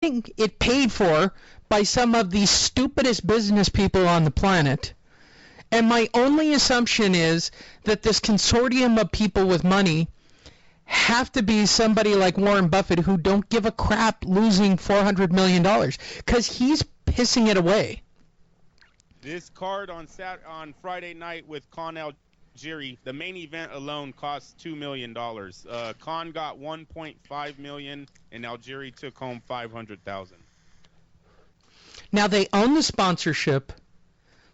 it paid for by some of the stupidest business people on the planet. And my only assumption is that this consortium of people with money have to be somebody like Warren Buffett who don't give a crap losing $400 million because he's pissing it away. This card on Friday night with Khan Algeri, the main event alone cost $2 million. Khan got $1.5 million, and Algeri took home $500,000. Now they own the sponsorship,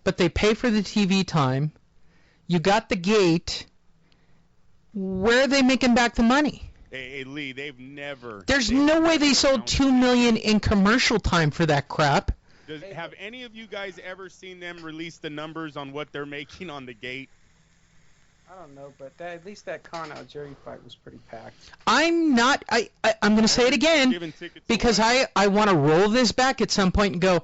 but they pay for the TV time. You got the gate. Where are they making back the money? Hey Lee, they've never. There's no way they sold $2 million in commercial time for that crap. Have any of you guys ever seen them release the numbers on what they're making on the gate? I don't know, but at least that Khan Algeri fight was pretty packed. I'm going to say it again because I want to roll this back at some point and go,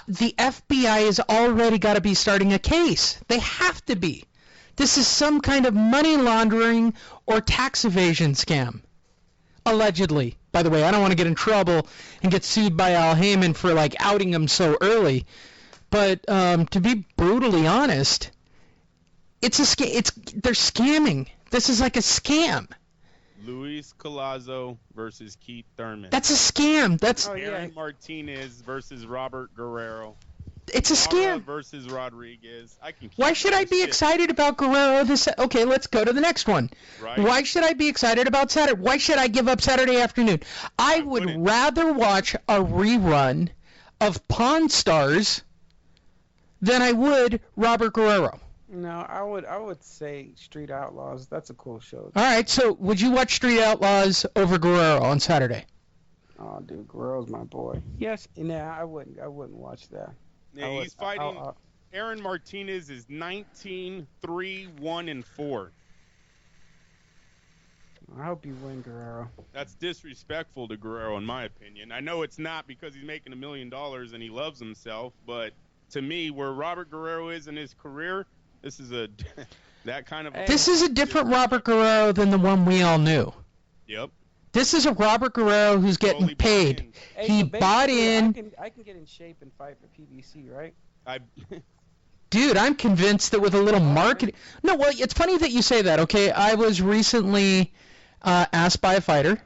the FBI has already got to be starting a case. They have to be. This is some kind of money laundering or tax evasion scam. Allegedly. By the way, I don't want to get in trouble and get sued by Al Heyman for outing him so early. But to be brutally honest, it's a they're scamming. This is like a scam. Luis Collazo versus Keith Thurman. That's a scam. That's Aaron Martinez versus Robert Guerrero. It's a scam. Versus Rodriguez. Why should I be excited about Guerrero? Okay, let's go to the next one. Right. Why should I be excited about Saturday? Why should I give up Saturday afternoon? I would rather watch a rerun of Pawn Stars than I would Robert Guerrero. No, I would say Street Outlaws. That's a cool show. All right, so would you watch Street Outlaws over Guerrero on Saturday? Oh, dude, Guerrero's my boy. Yes. Nah, I wouldn't watch that. Yeah, he's fighting. Aaron Martinez is 19-3-1-4. I hope you win, Guerrero. That's disrespectful to Guerrero, in my opinion. I know it's not because he's making $1 million and he loves himself, but to me, where Robert Guerrero is in his career, this is that kind of. This is a different Robert Guerrero than the one we all knew. Yep. This is a Robert Guerrero who's getting paid. Hey, he bought in. I can get in shape and fight for PBC, right? Dude, I'm convinced that with a little marketing. No, well, it's funny that you say that. Okay, I was recently asked by a fighter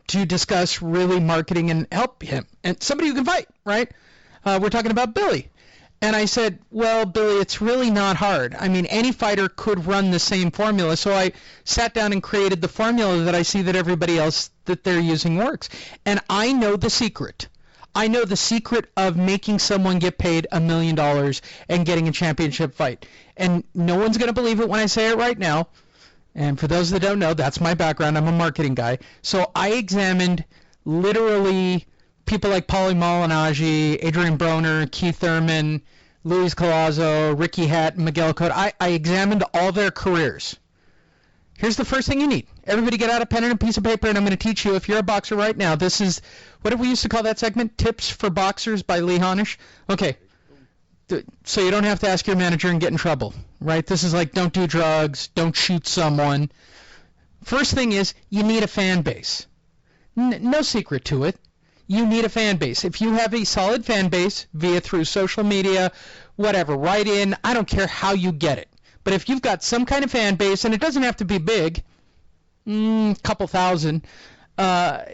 to discuss really marketing and help him, and somebody who can fight, right? We're talking about Billy. And I said, well, Billy, it's really not hard. I mean, any fighter could run the same formula. So I sat down and created the formula that I see that everybody else that they're using works. And I know the secret. I know the secret of making someone get paid $1 million and getting a championship fight. And no one's going to believe it when I say it right now. And for those that don't know, that's my background. I'm a marketing guy. So I examined literally people like Paulie Malignaggi, Adrian Broner, Keith Thurman, Luis Collazo, Ricky Hatton, Miguel Cotto. I examined all their careers. Here's the first thing you need. Everybody get out a pen and a piece of paper, and I'm going to teach you, if you're a boxer right now, this is, what did we used to call that segment? Tips for Boxers by Lee Honish? Okay. So you don't have to ask your manager and get in trouble, right? This is like, don't do drugs, don't shoot someone. First thing is, you need a fan base. No secret to it. You need a fan base. If you have a solid fan base, through social media, whatever, write in, I don't care how you get it. But if you've got some kind of fan base, and it doesn't have to be big, couple thousand,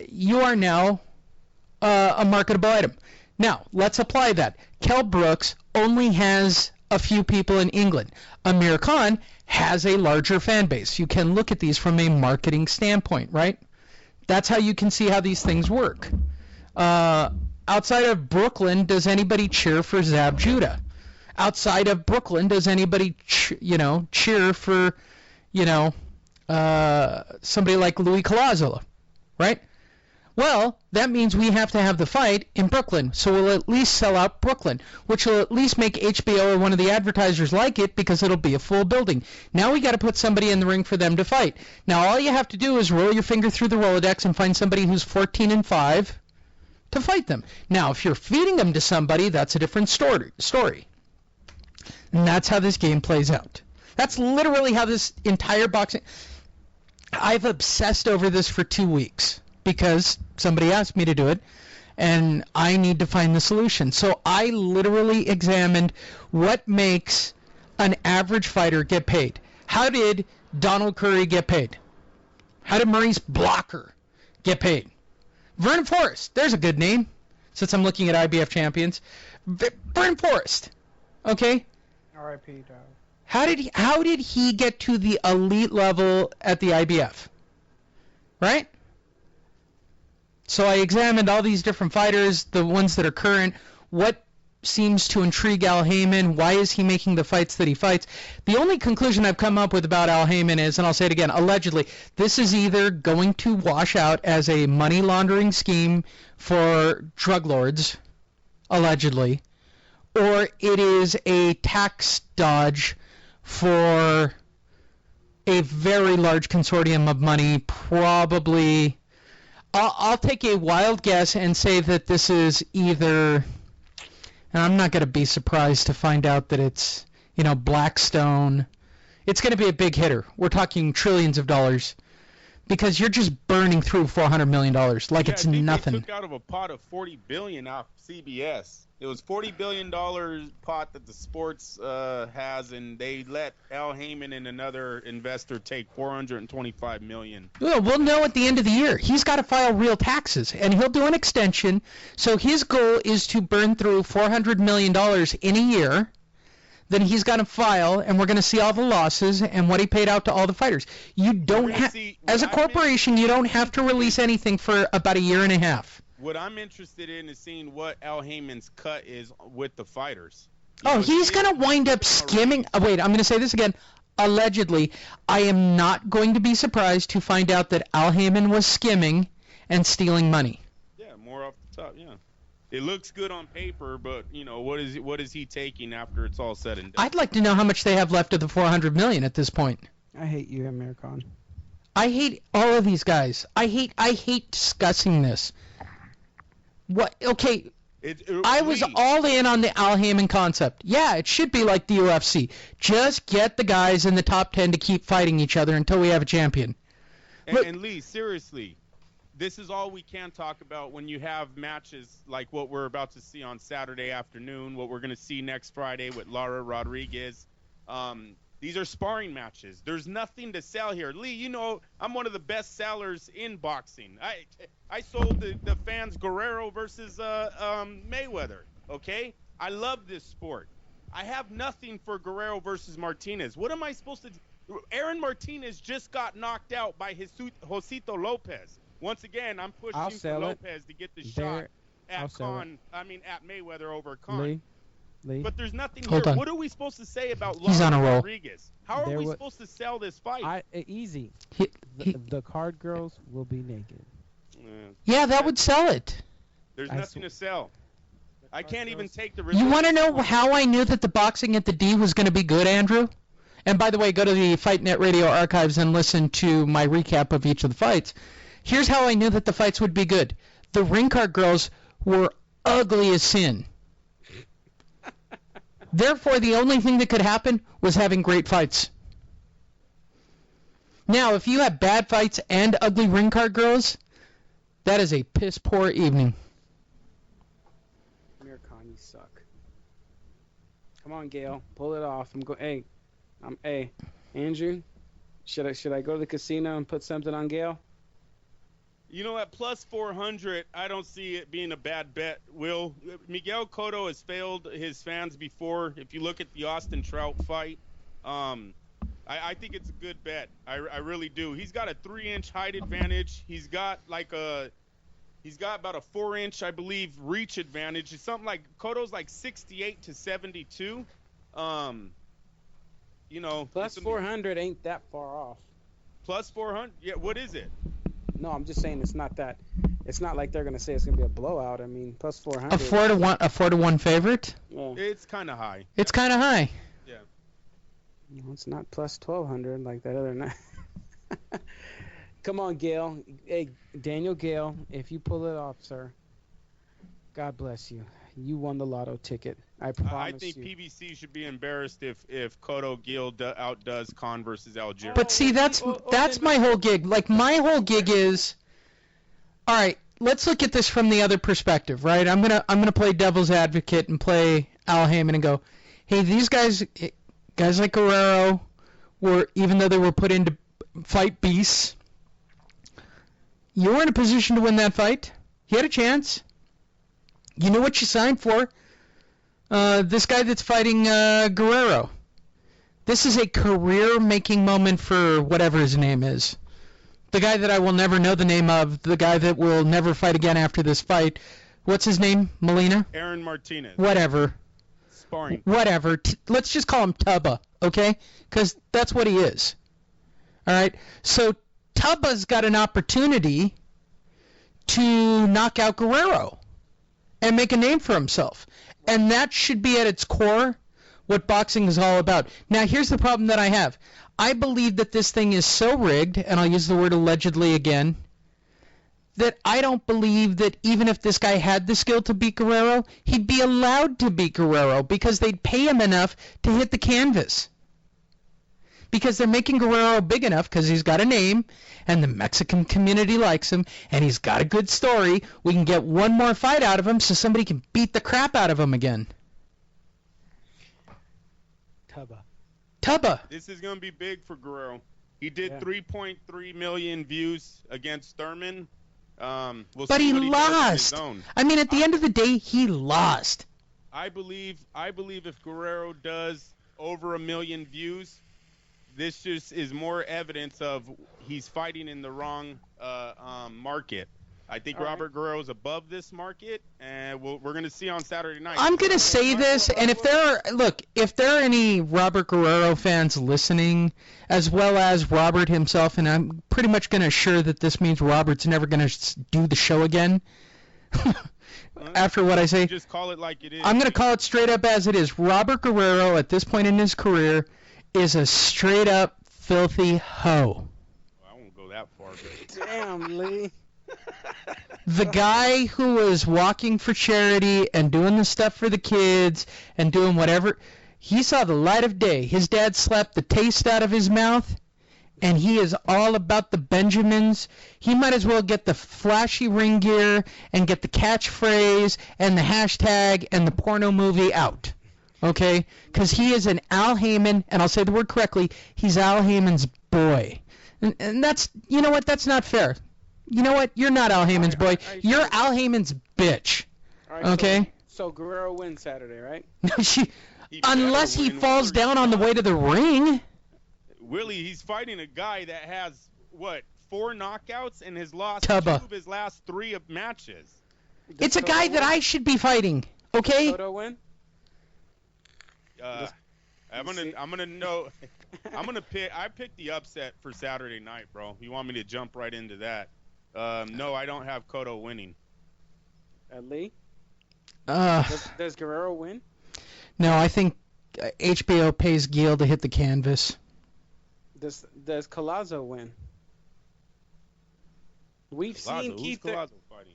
you are now a marketable item. Now, let's apply that. Kell Brooks only has a few people in England. Amir Khan has a larger fan base. You can look at these from a marketing standpoint, right? That's how you can see how these things work. Outside of Brooklyn, does anybody cheer for Zab Judah? Outside of Brooklyn, does anybody, cheer for, somebody like Luis Collazo, right? Well, that means we have to have the fight in Brooklyn, so we'll at least sell out Brooklyn, which will at least make HBO or one of the advertisers like it because it'll be a full building. Now we got to put somebody in the ring for them to fight. Now all you have to do is roll your finger through the Rolodex and find somebody who's 14-5 to fight them. Now, if you're feeding them to somebody, that's a different story. And that's how this game plays out. That's literally how this entire boxing... I've obsessed over this for 2 weeks. because somebody asked me to do it, and I need to find the solution. So I literally examined what makes an average fighter get paid. How did Donald Curry get paid? How did Maurice Blocker get paid? Vernon Forrest, there's a good name, since I'm looking at IBF champions. Vernon Forrest, okay? R.I.P. dog. How did he get to the elite level at the IBF? Right? So I examined all these different fighters, the ones that are current, what seems to intrigue Al Haymon, why is he making the fights that he fights. The only conclusion I've come up with about Al Haymon is, and I'll say it again, allegedly, this is either going to wash out as a money laundering scheme for drug lords, allegedly, or it is a tax dodge for a very large consortium of money, probably. I'll take a wild guess and say that this is either, and I'm not going to be surprised to find out that it's, Blackstone. It's going to be a big hitter. We're talking trillions of dollars, because you're just burning through $400 million like it's nothing. They took out of a pot of $40 billion off CBS. It was $40 billion pot that the sports has, and they let Al Haymon and another investor take $425 million. Well, we'll know at the end of the year. He's got to file real taxes, and he'll do an extension. So his goal is to burn through $400 million in a year. Then he's got to file, and we're going to see all the losses and what he paid out to all the fighters. You don't have, as a corporation, you don't have to release anything for about a year and a half. What I'm interested in is seeing what Al Haymon's cut is with the fighters. He's going to wind up skimming. Oh, wait, I'm going to say this again. Allegedly, I am not going to be surprised to find out that Al Haymon was skimming and stealing money. Yeah, more off the top, yeah. It looks good on paper, but, what is he taking after it's all said and done? I'd like to know how much they have left of the $400 million at this point. I hate you, Amir Khan. I hate all of these guys. I hate discussing this. What? Okay, I was all in on the Al Haymon concept. Yeah, it should be like the UFC. Just get the guys in the top 10 to keep fighting each other until we have a champion. And Lee, seriously, this is all we can talk about when you have matches like what we're about to see on Saturday afternoon, what we're going to see next Friday with Lara Rodriguez. These are sparring matches. There's nothing to sell here. Lee, I'm one of the best sellers in boxing. I sold the fans Guerrero versus Mayweather, okay? I love this sport. I have nothing for Guerrero versus Martinez. What am I supposed to do? Aaron Martinez just got knocked out by Josito Lopez. Once again, I'm pushing for Lopez to get the shot at Mayweather over Khan. Lee. But there's nothing Hold here. on. What are we supposed to say about He's on a roll. Rodriguez? How are we supposed to sell this fight? Easy. The card girls will be naked. Yeah, that would sell it. There's nothing to sell. I can't even take the risk. You want to know how I knew that the boxing at the D was going to be good, Andrew? And by the way, go to the Fight Net Radio archives and listen to my recap of each of the fights. Here's how I knew that the fights would be good. The ring card girls were ugly as sin. Therefore, the only thing that could happen was having great fights. Now, if you have bad fights and ugly ring card girls, that is a piss-poor evening. Amir Khan, you suck. Come on, Gail. Pull it off. Hey, Andrew, should I go to the casino and put something on Gail? At plus 400, I don't see it being a bad bet. Miguel Cotto has failed his fans before. If you look at the Austin Trout fight, I think it's a good bet. I really do. He's got a 3-inch height advantage. He's got about a 4-inch, I believe, reach advantage. It's something like Cotto's like 68 to 72. Plus 400 ain't that far off. Plus 400? Yeah. What is it? No, I'm just saying it's not that. It's not like they're gonna say it's gonna be a blowout. I mean, plus 400. A 4-1 favorite? Yeah. It's kind of high. It's kind of high. Yeah. No, it's not plus 1,200 like that other night. Come on, Gail. Hey, Daniel Gail, if you pull it off, sir, God bless you. You won the lotto ticket. I promise you. I think PBC should be embarrassed if Cotto Gil outdoes Khan versus Algieri. But see, that's my whole gig. Like, my whole gig is All right, let's look at this from the other perspective, right? I'm gonna play devil's advocate and play Al Heyman and go, hey, these guys like Guerrero, even though they were put in to fight beasts, you were in a position to win that fight. You had a chance. You knew what you signed for. This guy that's fighting Guerrero. This is a career-making moment for whatever his name is. The guy that I will never know the name of, the guy that will never fight again after this fight. What's his name? Molina? Aaron Martinez. Whatever. Sparring. Whatever. Let's just call him Tubba, okay? Because that's what he is. All right? So Tubba's got an opportunity to knock out Guerrero and make a name for himself. And that should be at its core what boxing is all about. Now, here's the problem that I have. I believe that this thing is so rigged, and I'll use the word allegedly again, that I don't believe that even if this guy had the skill to beat Guerrero, he'd be allowed to beat Guerrero because they'd pay him enough to hit the canvas. Because they're making Guerrero big enough because he's got a name, and the Mexican community likes him, and he's got a good story. We can get one more fight out of him so somebody can beat the crap out of him again. Tubba. This is going to be big for Guerrero. He did 3.3 million views against Thurman. But he lost. I mean, at the end of the day, he lost. I believe if Guerrero does over 1 million views, this just is more evidence of he's fighting in the wrong market. I think Robert Guerrero's above this market, and we're going to see on Saturday night. I'm going to say this, and if there are any Robert Guerrero fans listening, as well as Robert himself, and I'm pretty much going to assure that this means Robert's never going to do the show again. After what I say, just call it like it is. I'm going to call it straight up as it is. Robert Guerrero, at this point in his career, is a straight up filthy hoe. Well, I won't go that far, but damn, Lee. The guy who was walking for charity and doing the stuff for the kids and doing whatever, he saw the light of day. His dad slapped the taste out of his mouth, and he is all about the Benjamins. He might as well get the flashy ring gear and get the catchphrase and the hashtag and the porno movie out. Okay? Because he is an Al Heyman, and I'll say the word correctly, he's Al Heyman's boy. And that's, you know what, that's not fair. You know what? You're not Al Heyman's boy. You're Al Heyman's bitch. Okay? So Guerrero wins Saturday, right? Unless he falls down on the way to the ring. Willie, he's fighting a guy that has, 4 knockouts and has lost Tubba. 2 of his last 3 matches. It's a guy that I should be fighting. Okay? Toto win? I'm gonna know. I picked the upset for Saturday night, bro. You want me to jump right into that? No, I don't have Cotto winning. Lee? Does Guerrero win? No, I think HBO pays Gil to hit the canvas. Does Collazo win? We've seen Keith. Collazo fighting?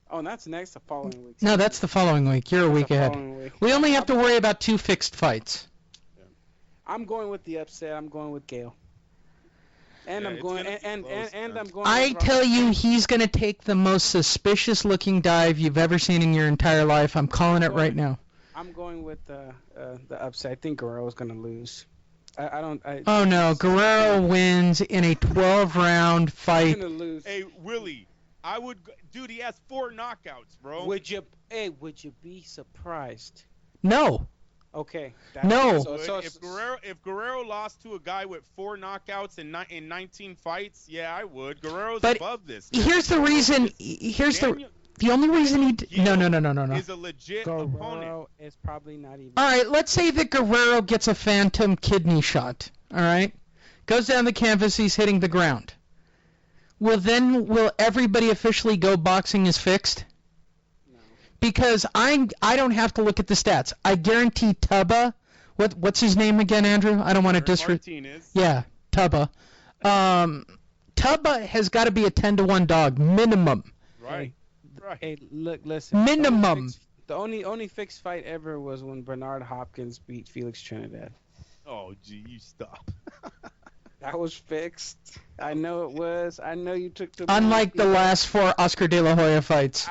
Oh, and that's the following week. No, that's the following week. You're a week ahead. We only have to worry about 2 fixed fights. Yeah. I'm going with the upset. I'm going with Gale. And I'm going I'm going. I tell you, he's going to take the most suspicious-looking dive you've ever seen in your entire life. I'm calling it right now. I'm going with the upset. I think Guerrero's going to lose. Oh no, Guerrero wins in a 12-round fight. He's going to lose. Hey, Willie, dude, he has 4 knockouts, bro. Would you be surprised? No. Okay. No. If Guerrero lost to a guy with 4 knockouts in 19 fights, yeah, I would. Guerrero's above this. Here's the reason. The only reason No. Is a legit opponent. Guerrero is probably not even. All right, let's say that Guerrero gets a phantom kidney shot. All right, goes down the canvas, he's hitting the ground. Will everybody officially go boxing is fixed? No. Because I don't have to look at the stats. I guarantee Tubba, what's his name again, Andrew? I don't want to disrespect. Martinez. Yeah, Tubba. Tubba has got to be a 10-to-1 dog minimum. Right. Hey, look, listen. Minimum. The only fixed fight ever was when Bernard Hopkins beat Felix Trinidad. Oh, gee, you stop. That was fixed. I know it was. I know you took the. Unlike the last 4 Oscar De La Hoya fights.